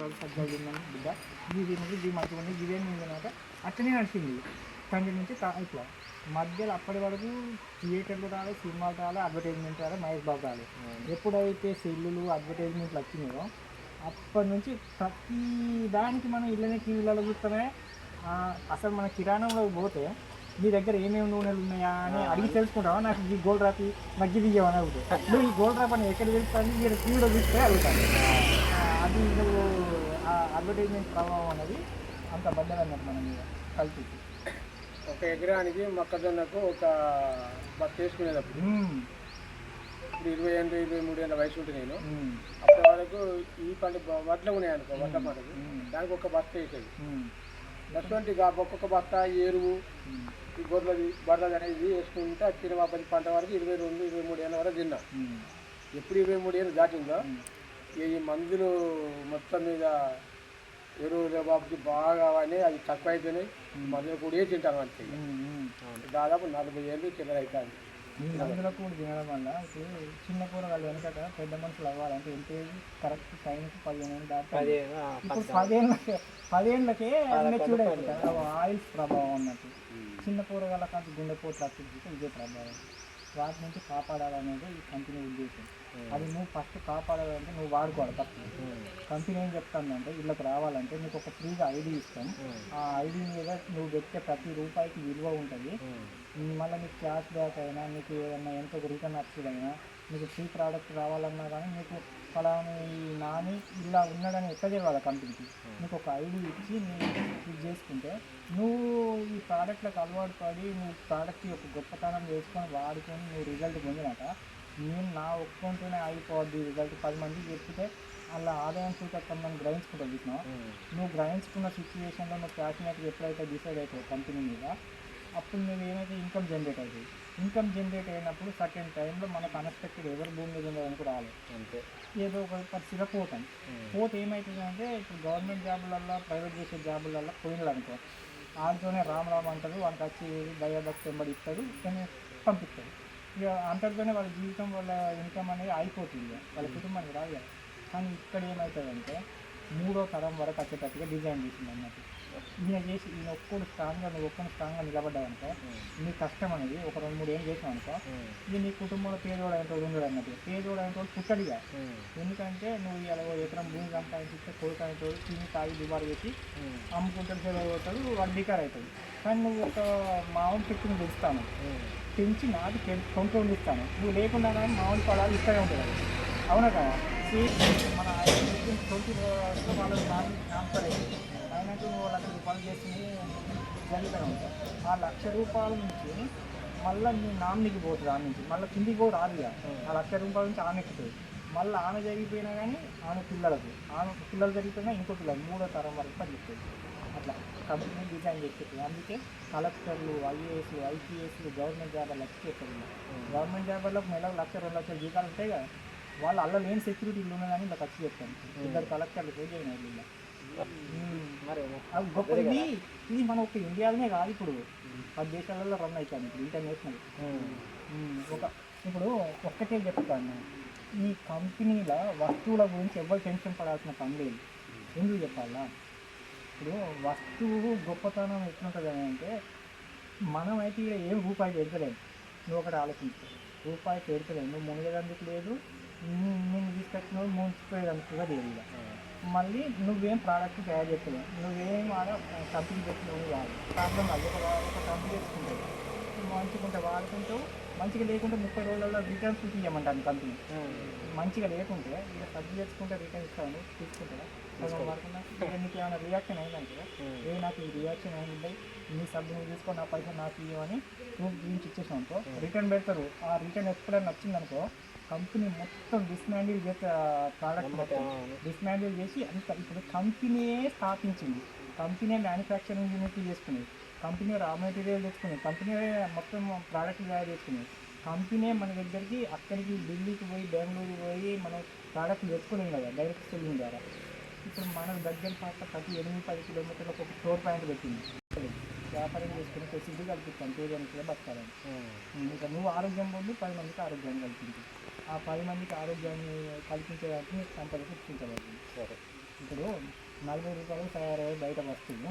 సరిగ్గా తిన్నాను బిడ్డ ఇవి తిన్నది ఇవి మంచిగా ఉంది ఇవేమి తిన్నాక అట్లనే నడిచింది తండ్రి నుంచి ఇట్లా మధ్యలో అప్పటి వరకు థియేటర్లు రాలే సినిమాలు రాలే అడ్వర్టైజ్మెంట్ రాలే మహేష్ బాబు రాలే ఎప్పుడైతే సెల్లులు అడ్వర్టైజ్మెంట్లు వచ్చినాయో అప్పటి నుంచి ప్రతి దానికి మనం ఇళ్ళనే టీవీలలో చూస్తామే. అసలు మన కిరాణంలో పోతే మీ దగ్గర ఏమేమి నూనెలు ఉన్నాయా అని అడిగి తెలుసుకుంటావా, నాకు ఈ గోల్డ్ రాపి మగ్గి తీయమని అడుగుతాయి. నువ్వు ఈ గోల్డ్ రాప్ అని ఎక్కడ తెలుస్తుంది మీరు టీవీలో చూస్తే అడుగుతాను. అది నువ్వు ఆ అడ్వర్టైజ్మెంట్ ప్రభావం అనేది అంత బద్దలన్నట్టు మన మీద కలిపి. ఒక ఎకరానికి మొక్కజొన్నకు ఒక బస్త వేసుకునేటప్పుడు ఇప్పుడు 20 ఏళ్ళు 23 ఏళ్ళ వయసు ఉంటుంది నేను. అప్పటి వరకు ఈ పంట వడ్లు ఉన్నాయి అనుకో, వడ్ల పంటకు దానికి ఒక బస్త వేసేది. అటువంటి ఒక్కొక్క బస్త ఎరువు ఈ గొర్రెలది బర్రెలది అనేది వేసుకుంటే తిన 10 పంట వరకు 22 23 ఏళ్ళ వరకు తిన్నా. ఎప్పుడు 23 ఏళ్ళు దాటిందో ఈ మందులు మొత్తం మీద ఎరువుల బాబుకి బాగా అని అది తక్కువ అయిపోయినాయి. మందులు కూడా తింటాను అంతే. దాదాపు 40 ఏళ్ళు చిల్లర అవుతుంది. ఈ మందుల కూడా తినడం వల్ల ఇప్పుడు చిన్న కూరగాయలు వెనకట పెద్ద మనుషులు అవ్వాలంటే ఎంత కరెక్ట్ టైంకి 15 ఏళ్ళు దాటి ఇప్పుడు 10 ఏళ్ళకే మెచ్యూర్డ్ అయిపోతాయి. ఆయిల్స్ ప్రభావం అన్నట్టు చిన్న కూరగాయల కంటే గుండెపోట్లు అచ్చుకుంటే ఇదే ప్రభావం. వాటి నుంచి కాపాడాలనేది ఈ కంపెనీ ఉద్దేశం. అది నువ్వు ఫస్ట్ కాపాడాలంటే నువ్వు వాడుకోవాలి. ఫస్ట్ కంపెనీ ఏం చెప్తానంటే ఇళ్ళకి రావాలంటే నీకు ఒక ఫ్రీగా ఐడి ఇస్తాం. ఆ ఐడి మీద నువ్వు పెట్టే ప్రతి రూపాయికి విలువ ఉంటుంది. మళ్ళీ నీకు క్యాష్ బ్యాక్ అయినా నీకు ఏదైనా ఎంతో రిటర్న్ వచ్చిందైనా నీకు ఫ్రీ ప్రోడక్ట్ రావాలన్నా కానీ నీకు ఫలానా ఈ నాని ఇలా ఉన్నాడని ఎట్లా చేయాలి కంపెనీకి నీకు ఒక ఐడి ఇచ్చి నువ్వు ఇది చేసుకుంటే నువ్వు ఈ ప్రోడక్ట్లకు అలవాటు పడి నువ్వు ప్రోడక్ట్కి ఒక గొప్పతనం చేసుకొని వాడుకొని నువ్వు రిజల్ట్ పొందినాక నేను నా ఒక్కంటూనే అయిపోద్ది రిజల్ట్ 10 మందికి చెప్తే అలా ఆదాయం సూచకంగా గ్రహించుకుంటావు. చూసినావు నువ్వు గ్రహించుకున్న సిచ్యువేషన్లో నువ్వు ప్యాషనేట్గా ఎప్పుడైతే డిసైడ్ అవుతావు కంపెనీ మీద అప్పుడు నువ్వు ఏమైతే ఇన్కమ్ జనరేట్ అవుతుంది. ఇన్కమ్ జనరేట్ అయినప్పుడు సర్టెన్ టైంలో మనకు అన్ఎక్స్పెక్టెడ్ ఎవరు భూమి మీద ఉండడానికి రాలేదు. అంతే ఏదో ఒక పరిస్థితిలో పోతాం. పోతే ఏమవుతుందంటే ఇప్పుడు గవర్నమెంట్ జాబులల్లో ప్రైవేట్ చేసే జాబులల్లో పోయినాడు అనుకో వాళ్ళతోనే రామరామ్ అంటారు. వాళ్ళకి వచ్చి దయాభక్తి వెంబడి ఇస్తాడు కానీ పంపిస్తాడు. ఇక అంతటితోనే వాళ్ళ జీవితం వాళ్ళ ఇన్కమ్ అనేది అయిపోతుంది. వాళ్ళ కుటుంబానికి రాదు. కానీ ఇక్కడ ఏమవుతుందంటే 3వ తరం వరకు వచ్చేటట్టుగా డిజైన్ చేసింది అన్నట్టు. ఈయన ఒక్కడు స్ట్రాంగ్గా నువ్వు ఒక్కడు స్ట్రాంగ్గా నిలబడ్డావు అనుకో నీ కష్టం అనేది ఒక 2-3 ఏళ్ళు చేసావు అనుకో ఇది నీ కుటుంబంలో పేదోడు అయిన వాడు ఉండడు అన్నట్టు. పేదోడు అయిన వాడు పుట్టడిగా. ఎందుకంటే నువ్వు ఇలా ఎకరం భూమి సంపాదించిస్తే కొడుకు అయిన వాడు తిని తాగి దుబారు పెట్టి అమ్ముకుంటాడు సేవ అవుతాడు వాడు బికార్ అవుతాడు. కానీ నువ్వు ఒక మామూలు చెట్టుని పెంచుతాను పెంచి నాటి కొంటూ ఇస్తాను నువ్వు లేకుండా కానీ మామూలు పొలాలు ఇక్కడే ఉంటుంది. అవునా కదా మన 20 వాళ్ళకి నాంపలేదు అయినట్టు నువ్వు 1,00,000 రూపాయలు చేసి జరుగుతూనే ఉంటావు. ఆ 1,00,000 రూపాయల నుంచి మళ్ళీ నీ నామినీకి పోతుంది. దాని నుంచి మళ్ళీ కిందికి కూడా రాదు. ఆ 1,00,000 రూపాయల నుంచి ఆమె ఎక్కుతుంది. మళ్ళీ ఆమె జరిగిపోయినా కానీ ఆమె పిల్లలు జరిగిపోయినా ఇంకో పిల్లలు 3వ తరం వరకు పనిచేస్తుంది. అట్లా కంపెనీ డిజైన్ చేస్తుంది. అందుకే కలెక్టర్లు ఐఏఎస్లు ఐపీఎస్లు గవర్నమెంట్ జాబర్లు వచ్చేస్తారు. గవర్నమెంట్ జాబర్లకు నెలకు 1,00,000-2 లక్షల జీతాలు ఉంటాయి కదా వాళ్ళు అల్ల లేని సెక్యూరిటీ ఇల్లు ఉన్నదని ఇలా ఖర్చు చేస్తాను. 2 కలెక్టర్లు పూజ అయిన ఇల్లు గొప్ప. ఇది మన ఒక ఇండియాలోనే కాదు ఇప్పుడు 10 దేశాలలో రన్ అవుతాను ఇప్పుడు ఇంటర్నేషనల్. ఇప్పుడు ఒక్కటే చెప్తాను ఈ కంపెనీల వస్తువుల గురించి ఎవరు టెన్షన్ పడాల్సిన పని లేదు. ఎందుకు చెప్పాలా ఇప్పుడు వస్తువు గొప్పతనం ఎట్లుంటుంది అంటే మనమైతే ఇక్కడ ఏం రూపాయి పెడతలేము. నువ్వు ఒకటి ఆలోచించు రూపాయి పెడతలేము. నువ్వు మునిగేందుకు లేదు నేను తీసుకొచ్చినవి ముంచిపోయేందుకు కూడా లేదు. మళ్ళీ నువ్వేం ప్రోడక్ట్ తయారు చేస్తలేవు. నువ్వేం కంపెనీ పెట్టినవి కాదు. ప్రాబ్లం కాదు. ఒక కంపెనీ తెచ్చుకుంటావు మంచిగా వాడుకుంటావు. మంచిగా లేకుంటే 30 రోజులలో రిటర్న్స్ తీయమంటాను కంపెనీ. మంచిగా లేకుంటే ఇక సబ్జీ తెచ్చుకుంటే రిటర్న్ ఇస్తాను తీసుకుంటారా వాడుకున్నా నీకు ఏమైనా రియాక్షన్ అయిందంటే నాకు ఈ రియాక్షన్ అయింది నీ సబ్బు నువ్వు తీసుకొని నా పైసలు నాకు ఇవ్వని ప్రూఫ్ గురించి ఇచ్చేసాం అనుకో రిటర్న్ పెడతారు. ఆ రిటర్న్ ఎప్పుడైనా నచ్చిందనుకో కంపెనీ మొత్తం డిస్మాండిల్ చేసే ప్రోడక్ట్ మొత్తం డిస్మాండిల్ చేసి అంత ఇప్పుడు కంపెనీయే స్థాపించింది. కంపెనీ మ్యానుఫ్యాక్చరింగ్ యూనిట్లు చేసుకునేది. Company raw material తెచ్చుకునేది. కంపెనీ మొత్తం ప్రోడక్ట్లు తయారు చేసుకునేది. కంపెనీ మన దగ్గరికి అక్కడికి ఢిల్లీకి పోయి బెంగళూరు పోయి మనం ప్రోడక్ట్లు తెచ్చుకునేది కదా డైరెక్ట్ సెల్లింగ్ ద్వారా. ఇప్పుడు మన దగ్గర ప్రతి 8-10 కిలోమీటర్లకు ఒక స్టోర్ పాయింట్ పెట్టింది. వ్యాపారం చేసుకుని ఫెసిలిటీ కల్పిస్తాను పేదలకు బతకాలని. ఇంకా నువ్వు ఆరోగ్యం పొంది 10 మందికి ఆరోగ్యాన్ని కల్పించు. ఆ 10 మందికి ఆరోగ్యాన్ని కల్పించేదానికి నీకు సంపద సృష్టించబడుతుంది. సరే ఇప్పుడు 40 రూపాయలు తయారయ్యే బయట వస్తువు